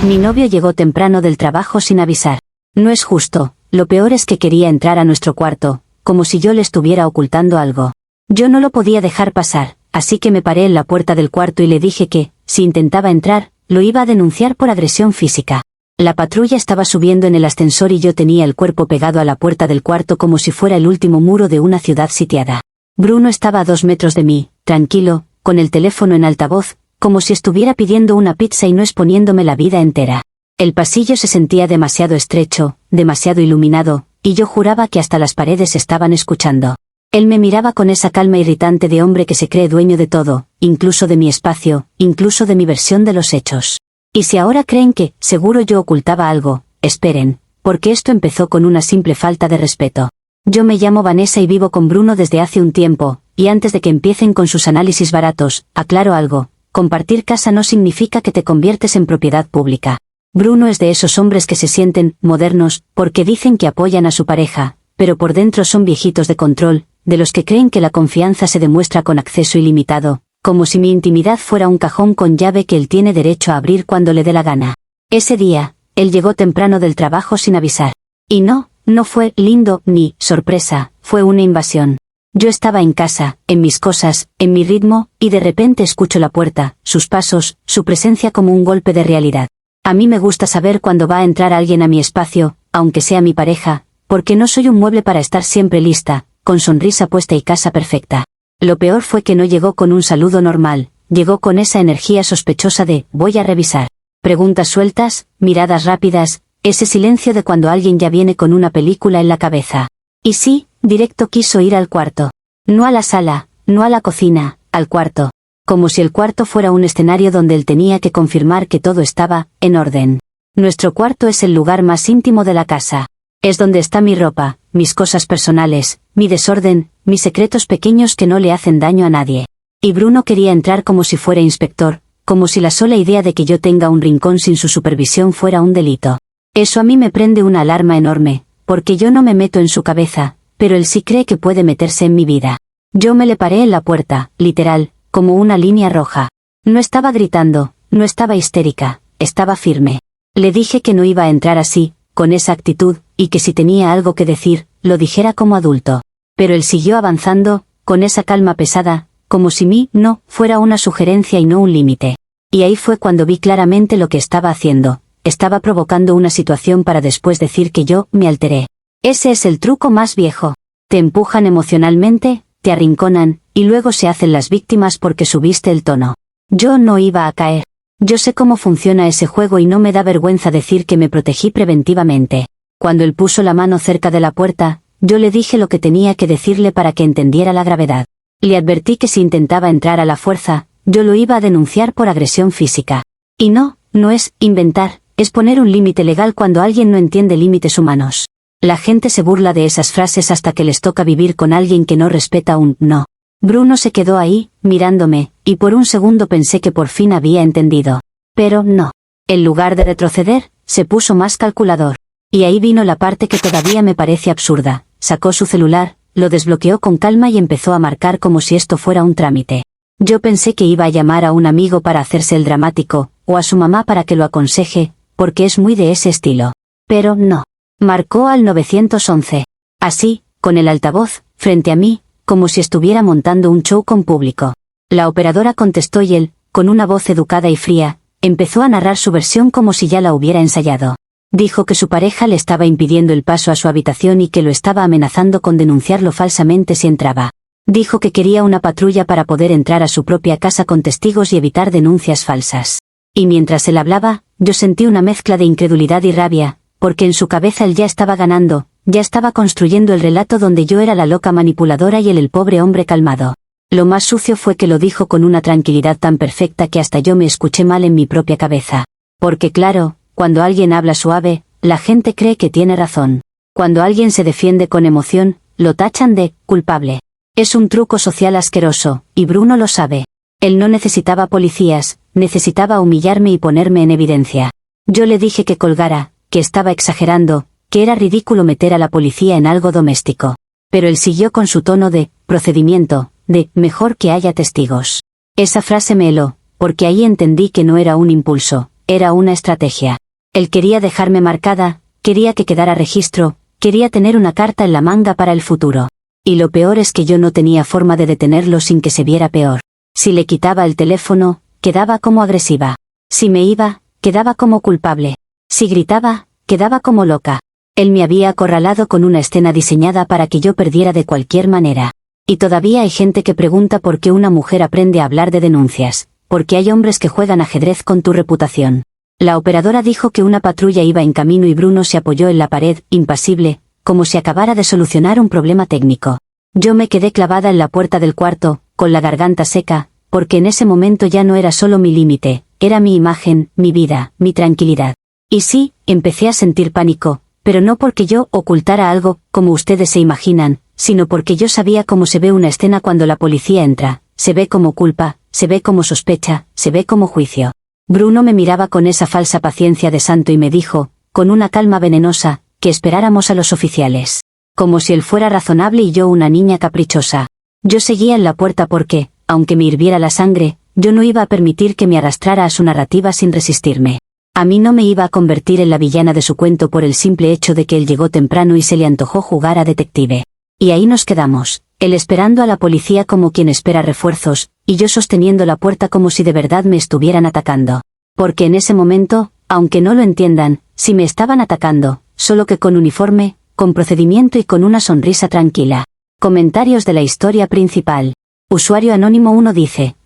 Mi novio llegó temprano del trabajo sin avisar. No es justo, lo peor es que quería entrar a nuestro cuarto, como si yo le estuviera ocultando algo. Yo no lo podía dejar pasar, así que me paré en la puerta del cuarto y le dije que, si intentaba entrar, lo iba a denunciar por agresión física. La patrulla estaba subiendo en el ascensor y yo tenía el cuerpo pegado a la puerta del cuarto como si fuera el último muro de una ciudad sitiada. Bruno estaba a 2 metros de mí, tranquilo, con el teléfono en altavoz, como si estuviera pidiendo una pizza y no exponiéndome la vida entera. El pasillo se sentía demasiado estrecho, demasiado iluminado, y yo juraba que hasta las paredes estaban escuchando. Él me miraba con esa calma irritante de hombre que se cree dueño de todo, incluso de mi espacio, incluso de mi versión de los hechos. Y si ahora creen que, seguro yo ocultaba algo, esperen, porque esto empezó con una simple falta de respeto. Yo me llamo Vanessa y vivo con Bruno desde hace un tiempo, y antes de que empiecen con sus análisis baratos, aclaro algo, compartir casa no significa que te conviertes en propiedad pública. Bruno es de esos hombres que se sienten modernos, porque dicen que apoyan a su pareja, pero por dentro son viejitos de control, de los que creen que la confianza se demuestra con acceso ilimitado, como si mi intimidad fuera un cajón con llave que él tiene derecho a abrir cuando le dé la gana. Ese día, él llegó temprano del trabajo sin avisar. Y no fue lindo ni sorpresa, fue una invasión. Yo estaba en casa, en mis cosas, en mi ritmo, y de repente escucho la puerta, sus pasos, su presencia como un golpe de realidad. A mí me gusta saber cuándo va a entrar alguien a mi espacio, aunque sea mi pareja, porque no soy un mueble para estar siempre lista, con sonrisa puesta y casa perfecta. Lo peor fue que no llegó con un saludo normal, llegó con esa energía sospechosa de, voy a revisar. Preguntas sueltas, miradas rápidas, ese silencio de cuando alguien ya viene con una película en la cabeza. Y sí, directo quiso ir al cuarto. No a la sala, no a la cocina, al cuarto. Como si el cuarto fuera un escenario donde él tenía que confirmar que todo estaba en orden. Nuestro cuarto es el lugar más íntimo de la casa. Es donde está mi ropa, mis cosas personales, mi desorden, mis secretos pequeños que no le hacen daño a nadie. Y Bruno quería entrar como si fuera inspector, como si la sola idea de que yo tenga un rincón sin su supervisión fuera un delito. Eso a mí me prende una alarma enorme, porque yo no me meto en su cabeza, pero él sí cree que puede meterse en mi vida. Yo me le paré en la puerta, literal, como una línea roja. No estaba gritando, no estaba histérica, estaba firme. Le dije que no iba a entrar así, con esa actitud, y que si tenía algo que decir, lo dijera como adulto. Pero él siguió avanzando, con esa calma pesada, como si mí no fuera una sugerencia y no un límite. Y ahí fue cuando vi claramente lo que estaba haciendo. Estaba provocando una situación para después decir que yo me alteré. Ese es el truco más viejo. Te empujan emocionalmente, te arrinconan, y luego se hacen las víctimas porque subiste el tono. Yo no iba a caer. Yo sé cómo funciona ese juego y no me da vergüenza decir que me protegí preventivamente. Cuando él puso la mano cerca de la puerta, yo le dije lo que tenía que decirle para que entendiera la gravedad. Le advertí que si intentaba entrar a la fuerza, yo lo iba a denunciar por agresión física. Y no es inventar, es poner un límite legal cuando alguien no entiende límites humanos. La gente se burla de esas frases hasta que les toca vivir con alguien que no respeta un no. Bruno se quedó ahí, mirándome, y por un segundo pensé que por fin había entendido. Pero no. En lugar de retroceder, se puso más calculador. Y ahí vino la parte que todavía me parece absurda. Sacó su celular, lo desbloqueó con calma y empezó a marcar como si esto fuera un trámite. Yo pensé que iba a llamar a un amigo para hacerse el dramático, o a su mamá para que lo aconseje, porque es muy de ese estilo. Pero no. Marcó al 911. Así, con el altavoz, frente a mí, como si estuviera montando un show con público. La operadora contestó y él, con una voz educada y fría, empezó a narrar su versión como si ya la hubiera ensayado. Dijo que su pareja le estaba impidiendo el paso a su habitación y que lo estaba amenazando con denunciarlo falsamente si entraba. Dijo que quería una patrulla para poder entrar a su propia casa con testigos y evitar denuncias falsas. Y mientras él hablaba, yo sentí una mezcla de incredulidad y rabia, porque en su cabeza él ya estaba ganando, ya estaba construyendo el relato donde yo era la loca manipuladora y él el pobre hombre calmado. Lo más sucio fue que lo dijo con una tranquilidad tan perfecta que hasta yo me escuché mal en mi propia cabeza. Porque claro, cuando alguien habla suave, la gente cree que tiene razón. Cuando alguien se defiende con emoción, lo tachan de culpable. Es un truco social asqueroso, y Bruno lo sabe. Él no necesitaba policías, necesitaba humillarme y ponerme en evidencia. Yo le dije que colgara, que estaba exagerando, que era ridículo meter a la policía en algo doméstico. Pero él siguió con su tono de procedimiento, de mejor que haya testigos. Esa frase me heló, porque ahí entendí que no era un impulso, era una estrategia. Él quería dejarme marcada, quería que quedara registro, quería tener una carta en la manga para el futuro. Y lo peor es que yo no tenía forma de detenerlo sin que se viera peor. Si le quitaba el teléfono, quedaba como agresiva. Si me iba, quedaba como culpable. Si gritaba, quedaba como loca. Él me había acorralado con una escena diseñada para que yo perdiera de cualquier manera. Y todavía hay gente que pregunta por qué una mujer aprende a hablar de denuncias, porque hay hombres que juegan ajedrez con tu reputación. La operadora dijo que una patrulla iba en camino y Bruno se apoyó en la pared, impasible, como si acabara de solucionar un problema técnico. Yo me quedé clavada en la puerta del cuarto, con la garganta seca, porque en ese momento ya no era solo mi límite, era mi imagen, mi vida, mi tranquilidad. Y sí, empecé a sentir pánico, pero no porque yo ocultara algo, como ustedes se imaginan, sino porque yo sabía cómo se ve una escena cuando la policía entra, se ve como culpa, se ve como sospecha, se ve como juicio. Bruno me miraba con esa falsa paciencia de santo y me dijo, con una calma venenosa, que esperáramos a los oficiales. Como si él fuera razonable y yo una niña caprichosa. Yo seguía en la puerta porque, aunque me hirviera la sangre, yo no iba a permitir que me arrastrara a su narrativa sin resistirme. A mí no me iba a convertir en la villana de su cuento por el simple hecho de que él llegó temprano y se le antojó jugar a detective. Y ahí nos quedamos, él esperando a la policía como quien espera refuerzos, y yo sosteniendo la puerta como si de verdad me estuvieran atacando. Porque en ese momento, aunque no lo entiendan, sí me estaban atacando, solo que con uniforme, con procedimiento y con una sonrisa tranquila. Comentarios de la historia principal. Usuario anónimo 1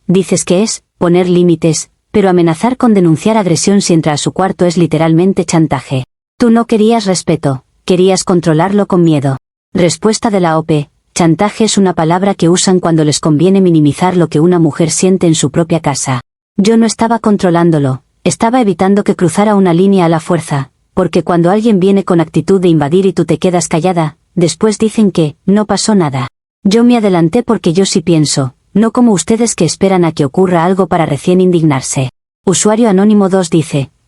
dices que es poner límites, pero amenazar con denunciar agresión si entra a su cuarto es literalmente chantaje. Tú no querías respeto, querías controlarlo con miedo. Respuesta de la OP. Chantaje es una palabra que usan cuando les conviene minimizar lo que una mujer siente en su propia casa. Yo no estaba controlándolo, estaba evitando que cruzara una línea a la fuerza, porque cuando alguien viene con actitud de invadir y tú te quedas callada, después dicen que no pasó nada. Yo me adelanté porque yo sí pienso, no como ustedes que esperan a que ocurra algo para recién indignarse. Usuario anónimo 2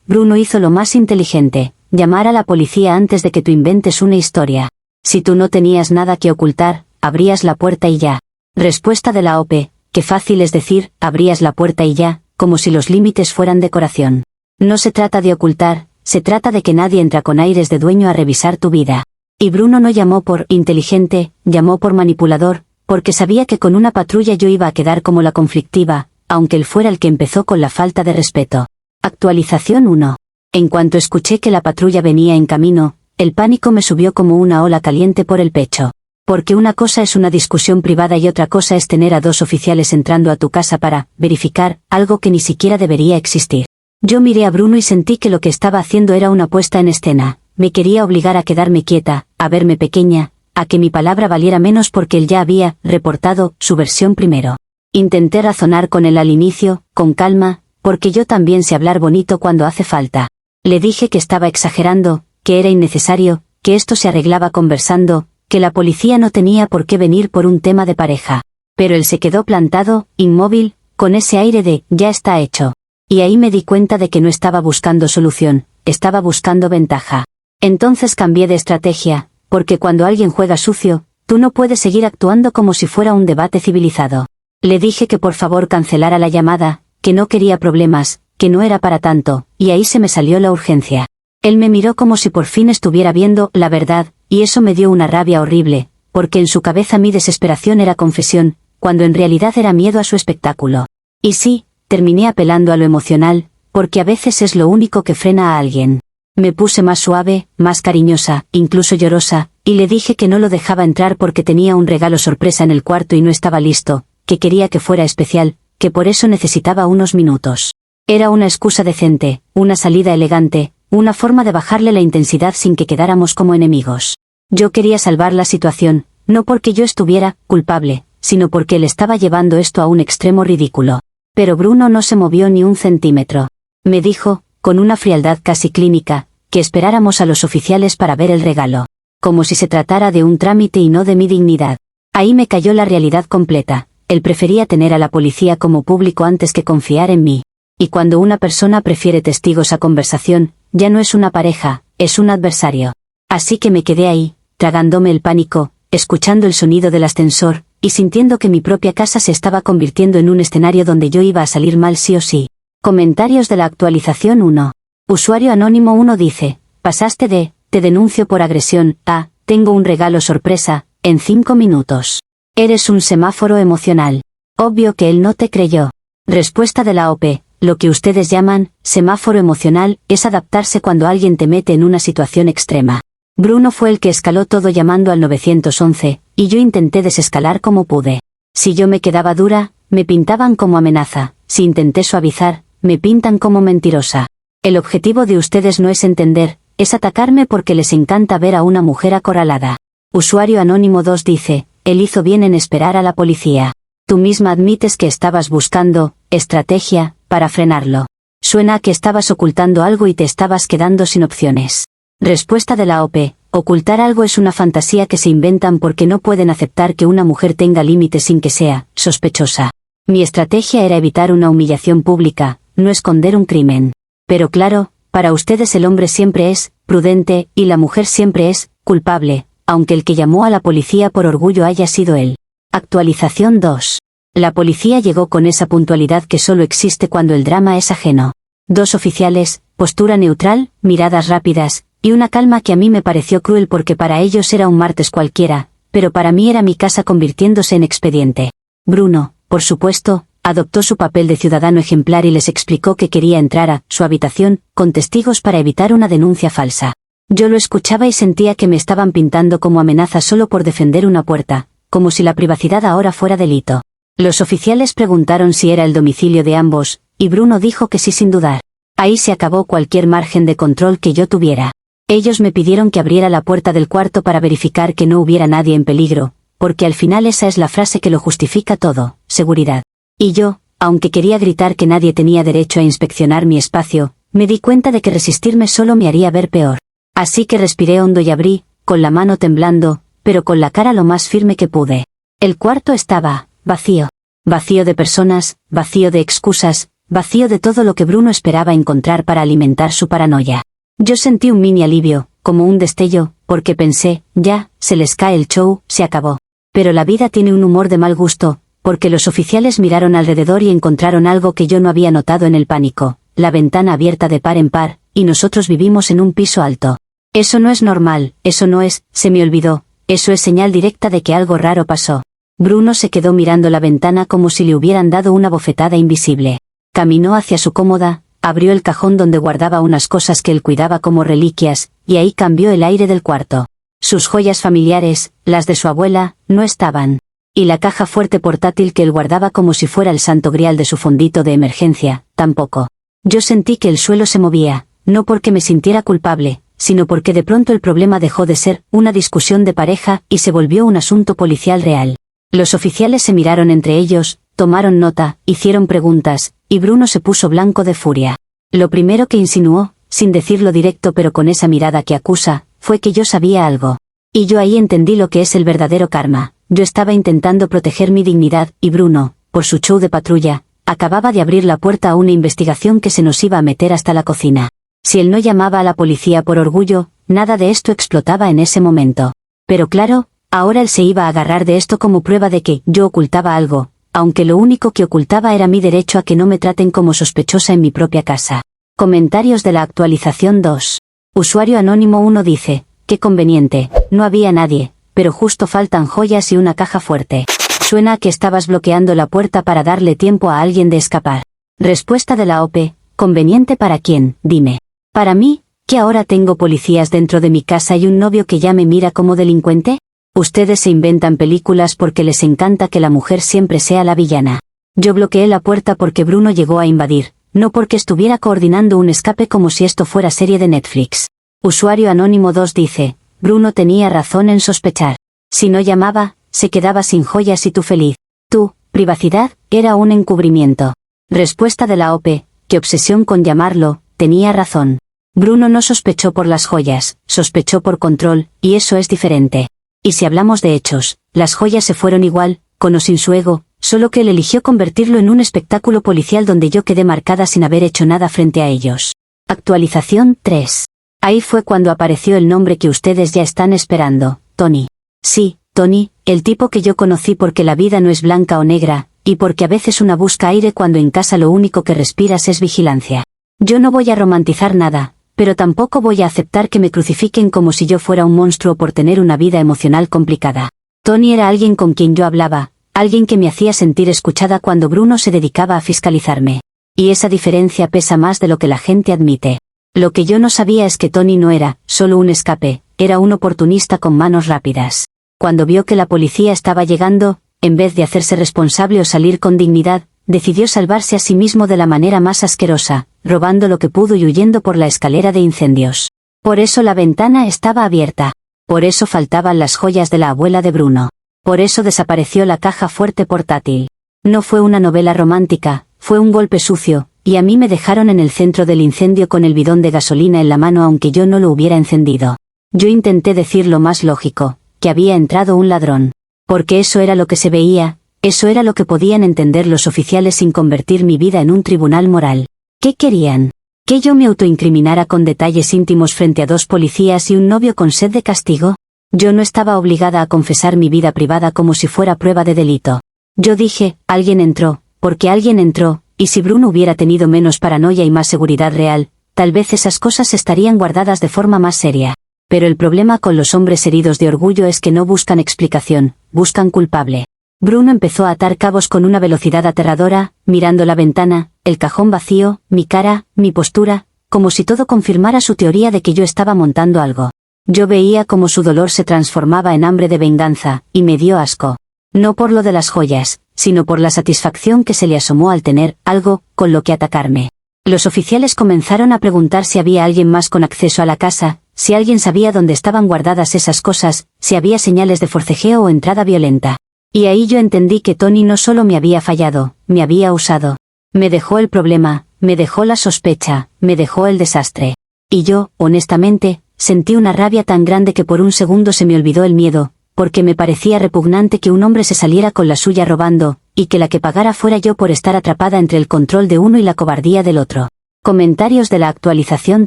Bruno hizo lo más inteligente, llamar a la policía antes de que tú inventes una historia. Si tú no tenías nada que ocultar, abrías la puerta y ya. Respuesta de la OP, qué fácil es decir, abrías la puerta y ya, como si los límites fueran decoración. No se trata de ocultar, se trata de que nadie entra con aires de dueño a revisar tu vida. Y Bruno no llamó por inteligente, llamó por manipulador, porque sabía que con una patrulla yo iba a quedar como la conflictiva, aunque él fuera el que empezó con la falta de respeto. Actualización 1. En cuanto escuché que la patrulla venía en camino, el pánico me subió como una ola caliente por el pecho. Porque una cosa es una discusión privada y otra cosa es tener a 2 oficiales entrando a tu casa para verificar algo que ni siquiera debería existir. Yo miré a Bruno y sentí que lo que estaba haciendo era una puesta en escena. Me quería obligar a quedarme quieta, a verme pequeña, a que mi palabra valiera menos porque él ya había reportado su versión primero. Intenté razonar con él al inicio, con calma, porque yo también sé hablar bonito cuando hace falta. Le dije que estaba exagerando, que era innecesario, que esto se arreglaba conversando, que la policía no tenía por qué venir por un tema de pareja. Pero él se quedó plantado, inmóvil, con ese aire de, ya está hecho. Y ahí me di cuenta de que no estaba buscando solución, estaba buscando ventaja. Entonces cambié de estrategia, porque cuando alguien juega sucio, tú no puedes seguir actuando como si fuera un debate civilizado. Le dije que por favor cancelara la llamada, que no quería problemas, que no era para tanto, y ahí se me salió la urgencia. Él me miró como si por fin estuviera viendo la verdad, y eso me dio una rabia horrible, porque en su cabeza mi desesperación era confesión, cuando en realidad era miedo a su espectáculo. Y sí, terminé apelando a lo emocional, porque a veces es lo único que frena a alguien. Me puse más suave, más cariñosa, incluso llorosa, y le dije que no lo dejaba entrar porque tenía un regalo sorpresa en el cuarto y no estaba listo, que quería que fuera especial, que por eso necesitaba unos minutos. Era una excusa decente, una salida elegante, una forma de bajarle la intensidad sin que quedáramos como enemigos. Yo quería salvar la situación, no porque yo estuviera culpable, sino porque él estaba llevando esto a un extremo ridículo. Pero Bruno no se movió ni un centímetro. Me dijo, con una frialdad casi clínica, que esperáramos a los oficiales para ver el regalo. Como si se tratara de un trámite y no de mi dignidad. Ahí me cayó la realidad completa. Él prefería tener a la policía como público antes que confiar en mí. Y cuando una persona prefiere testigos a conversación, ya no es una pareja, es un adversario. Así que me quedé ahí, tragándome el pánico, escuchando el sonido del ascensor, y sintiendo que mi propia casa se estaba convirtiendo en un escenario donde yo iba a salir mal sí o sí. Comentarios de la actualización 1. Usuario anónimo 1 dice, pasaste de, te denuncio por agresión, a, tengo un regalo sorpresa, en 5 minutos. Eres un semáforo emocional. Obvio que él no te creyó. Respuesta de la OP. Lo que ustedes llaman, semáforo emocional, es adaptarse cuando alguien te mete en una situación extrema. Bruno fue el que escaló todo llamando al 911, y yo intenté desescalar como pude. Si yo me quedaba dura, me pintaban como amenaza, si intenté suavizar, me pintan como mentirosa. El objetivo de ustedes no es entender, es atacarme porque les encanta ver a una mujer acorralada. Usuario anónimo 2 dice, él hizo bien en esperar a la policía. Tú misma admites que estabas buscando, estrategia, para frenarlo. Suena a que estabas ocultando algo y te estabas quedando sin opciones. Respuesta de la OP. Ocultar algo es una fantasía que se inventan porque no pueden aceptar que una mujer tenga límites sin que sea sospechosa. Mi estrategia era evitar una humillación pública, no esconder un crimen. Pero claro, para ustedes el hombre siempre es prudente y la mujer siempre es culpable, aunque el que llamó a la policía por orgullo haya sido él. Actualización 2. La policía llegó con esa puntualidad que solo existe cuando el drama es ajeno. 2 oficiales, postura neutral, miradas rápidas, y una calma que a mí me pareció cruel porque para ellos era un martes cualquiera, pero para mí era mi casa convirtiéndose en expediente. Bruno, por supuesto, adoptó su papel de ciudadano ejemplar y les explicó que quería entrar a su habitación, con testigos para evitar una denuncia falsa. Yo lo escuchaba y sentía que me estaban pintando como amenaza solo por defender una puerta, como si la privacidad ahora fuera delito. Los oficiales preguntaron si era el domicilio de ambos, y Bruno dijo que sí sin dudar. Ahí se acabó cualquier margen de control que yo tuviera. Ellos me pidieron que abriera la puerta del cuarto para verificar que no hubiera nadie en peligro, porque al final esa es la frase que lo justifica todo, seguridad. Y yo, aunque quería gritar que nadie tenía derecho a inspeccionar mi espacio, me di cuenta de que resistirme solo me haría ver peor. Así que respiré hondo y abrí, con la mano temblando, pero con la cara lo más firme que pude. El cuarto estaba vacío. Vacío de personas, vacío de excusas, vacío de todo lo que Bruno esperaba encontrar para alimentar su paranoia. Yo sentí un mini alivio, como un destello, porque pensé, ya, se les cae el show, se acabó. Pero la vida tiene un humor de mal gusto, porque los oficiales miraron alrededor y encontraron algo que yo no había notado en el pánico, la ventana abierta de par en par, y nosotros vivimos en un piso alto. Eso no es normal, eso no es, se me olvidó, eso es señal directa de que algo raro pasó. Bruno se quedó mirando la ventana como si le hubieran dado una bofetada invisible. Caminó hacia su cómoda, abrió el cajón donde guardaba unas cosas que él cuidaba como reliquias, y ahí cambió el aire del cuarto. Sus joyas familiares, las de su abuela, no estaban. Y la caja fuerte portátil que él guardaba como si fuera el santo grial de su fondito de emergencia, tampoco. Yo sentí que el suelo se movía, no porque me sintiera culpable, sino porque de pronto el problema dejó de ser una discusión de pareja y se volvió un asunto policial real. Los oficiales se miraron entre ellos, tomaron nota, hicieron preguntas, y Bruno se puso blanco de furia. Lo primero que insinuó, sin decirlo directo pero con esa mirada que acusa, fue que yo sabía algo. Y yo ahí entendí lo que es el verdadero karma. Yo estaba intentando proteger mi dignidad, y Bruno, por su show de patrulla, acababa de abrir la puerta a una investigación que se nos iba a meter hasta la cocina. Si él no llamaba a la policía por orgullo, nada de esto explotaba en ese momento. Pero claro, ahora él se iba a agarrar de esto como prueba de que yo ocultaba algo, aunque lo único que ocultaba era mi derecho a que no me traten como sospechosa en mi propia casa. Comentarios de la actualización 2. Usuario anónimo 1 dice, qué conveniente, no había nadie, pero justo faltan joyas y una caja fuerte. Suena a que estabas bloqueando la puerta para darle tiempo a alguien de escapar. Respuesta de la OP, ¿conveniente para quién? Dime. Para mí, que ahora tengo policías dentro de mi casa y un novio que ya me mira como delincuente. Ustedes se inventan películas porque les encanta que la mujer siempre sea la villana. Yo bloqueé la puerta porque Bruno llegó a invadir, no porque estuviera coordinando un escape como si esto fuera serie de Netflix. Usuario anónimo 2 dice, Bruno tenía razón en sospechar. Si no llamaba, se quedaba sin joyas y tú feliz. Tu privacidad era un encubrimiento. Respuesta de la OP, qué obsesión con llamarlo, tenía razón. Bruno no sospechó por las joyas, sospechó por control, y eso es diferente. Y si hablamos de hechos, las joyas se fueron igual, con o sin su ego, solo que él eligió convertirlo en un espectáculo policial donde yo quedé marcada sin haber hecho nada frente a ellos. Actualización 3. Ahí fue cuando apareció el nombre que ustedes ya están esperando, Tony. Sí, Tony, el tipo que yo conocí porque la vida no es blanca o negra, y porque a veces una busca aire cuando en casa lo único que respiras es vigilancia. Yo no voy a romantizar nada, pero tampoco voy a aceptar que me crucifiquen como si yo fuera un monstruo por tener una vida emocional complicada. Tony era alguien con quien yo hablaba, alguien que me hacía sentir escuchada cuando Bruno se dedicaba a fiscalizarme. Y esa diferencia pesa más de lo que la gente admite. Lo que yo no sabía es que Tony no era solo un escape, era un oportunista con manos rápidas. Cuando vio que la policía estaba llegando, en vez de hacerse responsable o salir con dignidad, decidió salvarse a sí mismo de la manera más asquerosa, robando lo que pudo y huyendo por la escalera de incendios. Por eso la ventana estaba abierta. Por eso faltaban las joyas de la abuela de Bruno. Por eso desapareció la caja fuerte portátil. No fue una novela romántica, fue un golpe sucio, y a mí me dejaron en el centro del incendio con el bidón de gasolina en la mano aunque yo no lo hubiera encendido. Yo intenté decir lo más lógico, que había entrado un ladrón. Porque eso era lo que se veía, eso era lo que podían entender los oficiales sin convertir mi vida en un tribunal moral. ¿Qué querían? ¿Que yo me autoincriminara con detalles íntimos frente a 2 policías y un novio con sed de castigo? Yo no estaba obligada a confesar mi vida privada como si fuera prueba de delito. Yo dije, alguien entró, porque alguien entró, y si Bruno hubiera tenido menos paranoia y más seguridad real, tal vez esas cosas estarían guardadas de forma más seria. Pero el problema con los hombres heridos de orgullo es que no buscan explicación, buscan culpable. Bruno empezó a atar cabos con una velocidad aterradora, mirando la ventana, el cajón vacío, mi cara, mi postura, como si todo confirmara su teoría de que yo estaba montando algo. Yo veía cómo su dolor se transformaba en hambre de venganza, y me dio asco. No por lo de las joyas, sino por la satisfacción que se le asomó al tener algo con lo que atacarme. Los oficiales comenzaron a preguntar si había alguien más con acceso a la casa, si alguien sabía dónde estaban guardadas esas cosas, si había señales de forcejeo o entrada violenta. Y ahí yo entendí que Tony no solo me había fallado, me había usado. Me dejó el problema, me dejó la sospecha, me dejó el desastre. Y yo, honestamente, sentí una rabia tan grande que por un segundo se me olvidó el miedo, porque me parecía repugnante que un hombre se saliera con la suya robando, y que la que pagara fuera yo por estar atrapada entre el control de uno y la cobardía del otro. Comentarios de la actualización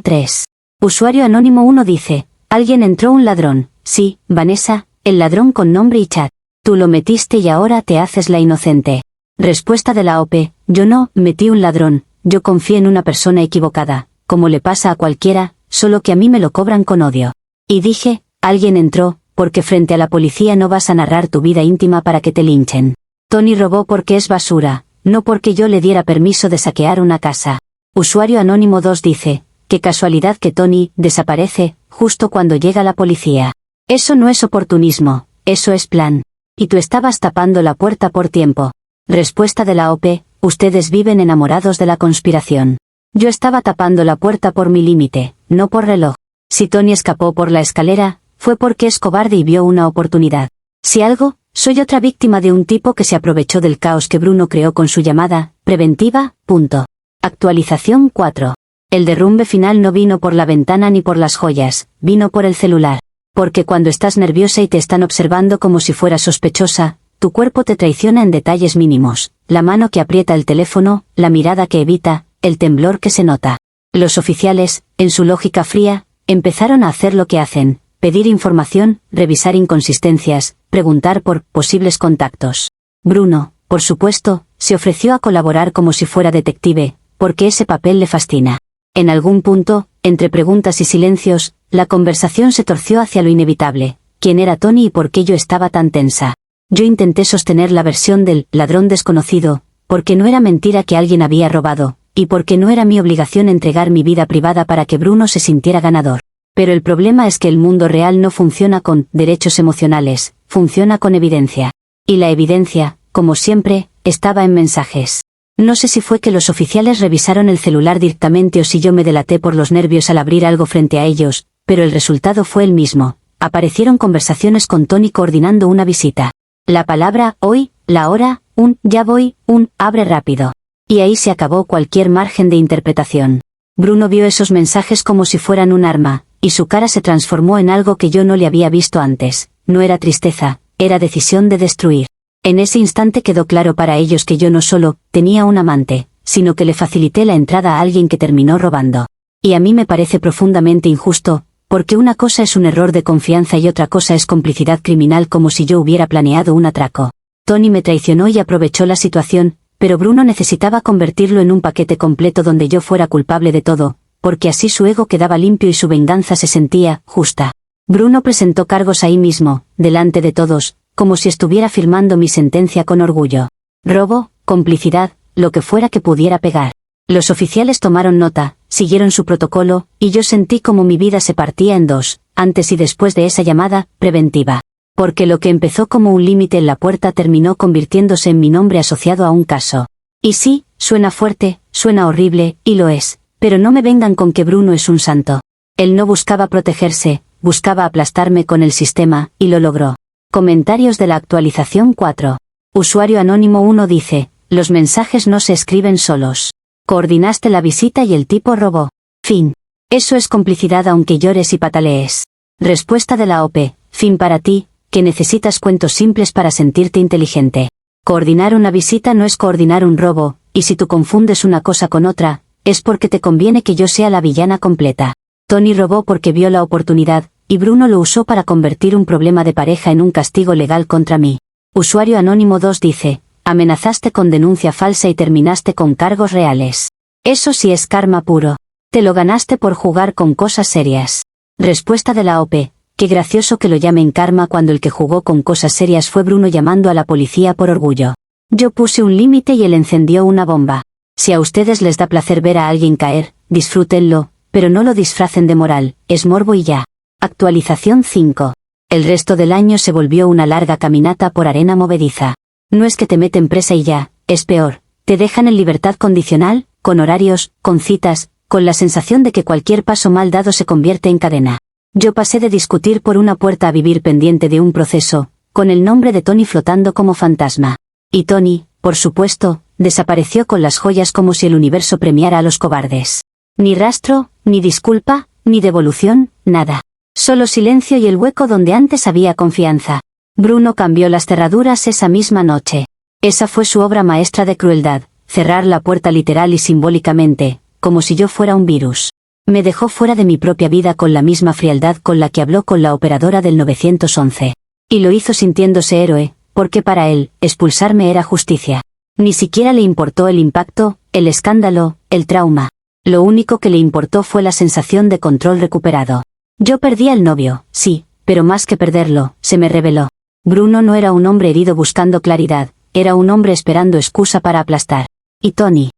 3. Usuario anónimo 1 dice, alguien entró un ladrón, sí, Vanessa, el ladrón con nombre y chat. Tú lo metiste y ahora te haces la inocente. Respuesta de la OP, yo no metí un ladrón, yo confié en una persona equivocada, como le pasa a cualquiera, solo que a mí me lo cobran con odio. Y dije, alguien entró, porque frente a la policía no vas a narrar tu vida íntima para que te linchen. Tony robó porque es basura, no porque yo le diera permiso de saquear una casa. Usuario anónimo 2 dice, qué casualidad que Tony desaparece, justo cuando llega la policía. Eso no es oportunismo, eso es plan. Y tú estabas tapando la puerta por tiempo. Respuesta de la OP, ustedes viven enamorados de la conspiración. Yo estaba tapando la puerta por mi límite, no por reloj. Si Tony escapó por la escalera, fue porque es cobarde y vio una oportunidad. Si algo, soy otra víctima de un tipo que se aprovechó del caos que Bruno creó con su llamada preventiva. Actualización 4. El derrumbe final no vino por la ventana ni por las joyas, vino por el celular. Porque cuando estás nerviosa y te están observando como si fueras sospechosa, tu cuerpo te traiciona en detalles mínimos, la mano que aprieta el teléfono, la mirada que evita, el temblor que se nota. Los oficiales, en su lógica fría, empezaron a hacer lo que hacen, pedir información, revisar inconsistencias, preguntar por posibles contactos. Bruno, por supuesto, se ofreció a colaborar como si fuera detective, porque ese papel le fascina. En algún punto, entre preguntas y silencios, la conversación se torció hacia lo inevitable, quién era Tony y por qué yo estaba tan tensa. Yo intenté sostener la versión del ladrón desconocido, porque no era mentira que alguien había robado, y porque no era mi obligación entregar mi vida privada para que Bruno se sintiera ganador. Pero el problema es que el mundo real no funciona con derechos emocionales, funciona con evidencia. Y la evidencia, como siempre, estaba en mensajes. No sé si fue que los oficiales revisaron el celular directamente o si yo me delaté por los nervios al abrir algo frente a ellos, pero el resultado fue el mismo. Aparecieron conversaciones con Tony coordinando una visita. La palabra hoy, la hora, un ya voy, un abre rápido. Y ahí se acabó cualquier margen de interpretación. Bruno vio esos mensajes como si fueran un arma, y su cara se transformó en algo que yo no le había visto antes. No era tristeza, era decisión de destruir. En ese instante quedó claro para ellos que yo no solo tenía un amante, sino que le facilité la entrada a alguien que terminó robando. Y a mí me parece profundamente injusto, porque una cosa es un error de confianza y otra cosa es complicidad criminal como si yo hubiera planeado un atraco. Tony me traicionó y aprovechó la situación, pero Bruno necesitaba convertirlo en un paquete completo donde yo fuera culpable de todo, porque así su ego quedaba limpio y su venganza se sentía justa. Bruno presentó cargos ahí mismo, delante de todos, como si estuviera firmando mi sentencia con orgullo. Robo, complicidad, lo que fuera que pudiera pegar. Los oficiales tomaron nota, siguieron su protocolo, y yo sentí como mi vida se partía en dos, antes y después de esa llamada preventiva. Porque lo que empezó como un límite en la puerta terminó convirtiéndose en mi nombre asociado a un caso. Y sí, suena fuerte, suena horrible, y lo es, pero no me vengan con que Bruno es un santo. Él no buscaba protegerse, buscaba aplastarme con el sistema, y lo logró. Comentarios de la actualización 4. Usuario anónimo 1 dice, los mensajes no se escriben solos. Coordinaste la visita y el tipo robó. Fin. Eso es complicidad aunque llores y patalees. Respuesta de la OP. Fin para ti, que necesitas cuentos simples para sentirte inteligente. Coordinar una visita no es coordinar un robo, y si tú confundes una cosa con otra, es porque te conviene que yo sea la villana completa. Tony robó porque vio la oportunidad, y Bruno lo usó para convertir un problema de pareja en un castigo legal contra mí. Usuario anónimo 2 dice, amenazaste con denuncia falsa y terminaste con cargos reales. Eso sí es karma puro. Te lo ganaste por jugar con cosas serias. Respuesta de la OP. Qué gracioso que lo llamen karma cuando el que jugó con cosas serias fue Bruno llamando a la policía por orgullo. Yo puse un límite y él encendió una bomba. Si a ustedes les da placer ver a alguien caer, disfrútenlo, pero no lo disfracen de moral, es morbo y ya. Actualización 5. El resto del año se volvió una larga caminata por arena movediza. No es que te meten presa y ya, es peor, te dejan en libertad condicional, con horarios, con citas, con la sensación de que cualquier paso mal dado se convierte en cadena. Yo pasé de discutir por una puerta a vivir pendiente de un proceso, con el nombre de Tony flotando como fantasma. Y Tony, por supuesto, desapareció con las joyas como si el universo premiara a los cobardes. Ni rastro, ni disculpa, ni devolución, nada. Solo silencio y el hueco donde antes había confianza. Bruno cambió las cerraduras esa misma noche. Esa fue su obra maestra de crueldad, cerrar la puerta literal y simbólicamente, como si yo fuera un virus. Me dejó fuera de mi propia vida con la misma frialdad con la que habló con la operadora del 911. Y lo hizo sintiéndose héroe, porque para él, expulsarme era justicia. Ni siquiera le importó el impacto, el escándalo, el trauma. Lo único que le importó fue la sensación de control recuperado. Yo perdí al novio, sí, pero más que perderlo, se me reveló. Bruno no era un hombre herido buscando claridad, era un hombre esperando excusa para aplastar. Y Tony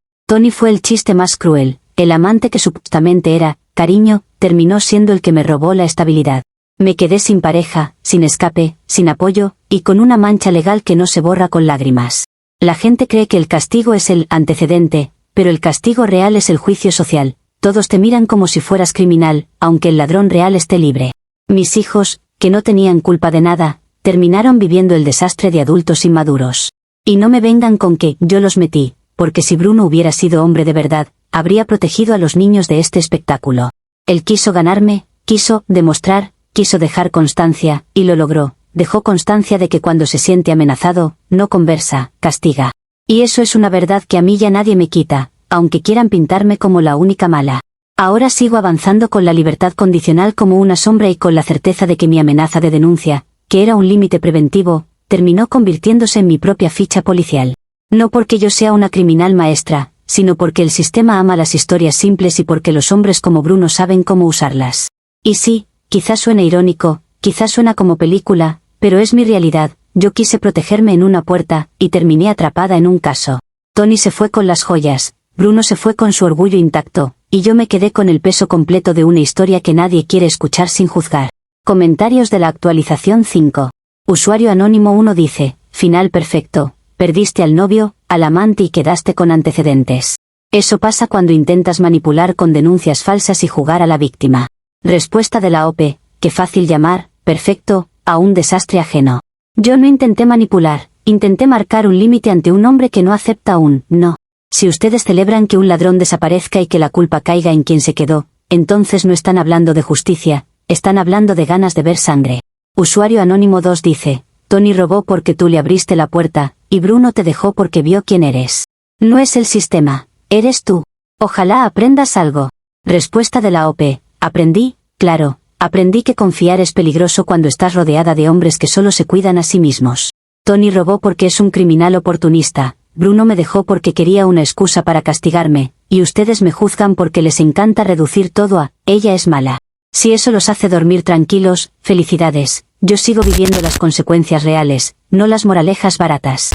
fue el chiste más cruel. El amante que supuestamente era, cariño, terminó siendo el que me robó la estabilidad. Me quedé sin pareja, sin escape, sin apoyo, y con una mancha legal que no se borra con lágrimas. La gente cree que el castigo es el antecedente, pero el castigo real es el juicio social. Todos te miran como si fueras criminal, aunque el ladrón real esté libre. Mis hijos, que no tenían culpa de nada, terminaron viviendo el desastre de adultos inmaduros. Y no me vengan con que yo los metí, porque si Bruno hubiera sido hombre de verdad, habría protegido a los niños de este espectáculo. Él quiso ganarme, quiso demostrar, quiso dejar constancia, y lo logró. Dejó constancia de que cuando se siente amenazado, no conversa, castiga. Y eso es una verdad que a mí ya nadie me quita, aunque quieran pintarme como la única mala. Ahora sigo avanzando con la libertad condicional como una sombra y con la certeza de que mi amenaza de denuncia, que era un límite preventivo, terminó convirtiéndose en mi propia ficha policial. No porque yo sea una criminal maestra, sino porque el sistema ama las historias simples y porque los hombres como Bruno saben cómo usarlas. Y sí, quizás suene irónico, quizás suena como película, pero es mi realidad. Yo quise protegerme en una puerta, y terminé atrapada en un caso. Tony se fue con las joyas, Bruno se fue con su orgullo intacto, y yo me quedé con el peso completo de una historia que nadie quiere escuchar sin juzgar. Comentarios de la actualización 5. Usuario anónimo 1 dice, final perfecto, perdiste al novio, al amante y quedaste con antecedentes. Eso pasa cuando intentas manipular con denuncias falsas y jugar a la víctima. Respuesta de la OP, qué fácil llamar, perfecto, a un desastre ajeno. Yo no intenté manipular, intenté marcar un límite ante un hombre que no acepta un no. Si ustedes celebran que un ladrón desaparezca y que la culpa caiga en quien se quedó, entonces no están hablando de justicia, están hablando de ganas de ver sangre. Usuario anónimo 2 dice, Tony robó porque tú le abriste la puerta, y Bruno te dejó porque vio quién eres. No es el sistema, eres tú. Ojalá aprendas algo. Respuesta de la OP, aprendí, claro, aprendí que confiar es peligroso cuando estás rodeada de hombres que solo se cuidan a sí mismos. Tony robó porque es un criminal oportunista, Bruno me dejó porque quería una excusa para castigarme, y ustedes me juzgan porque les encanta reducir todo a «ella es mala». Si eso los hace dormir tranquilos, felicidades, yo sigo viviendo las consecuencias reales, no las moralejas baratas.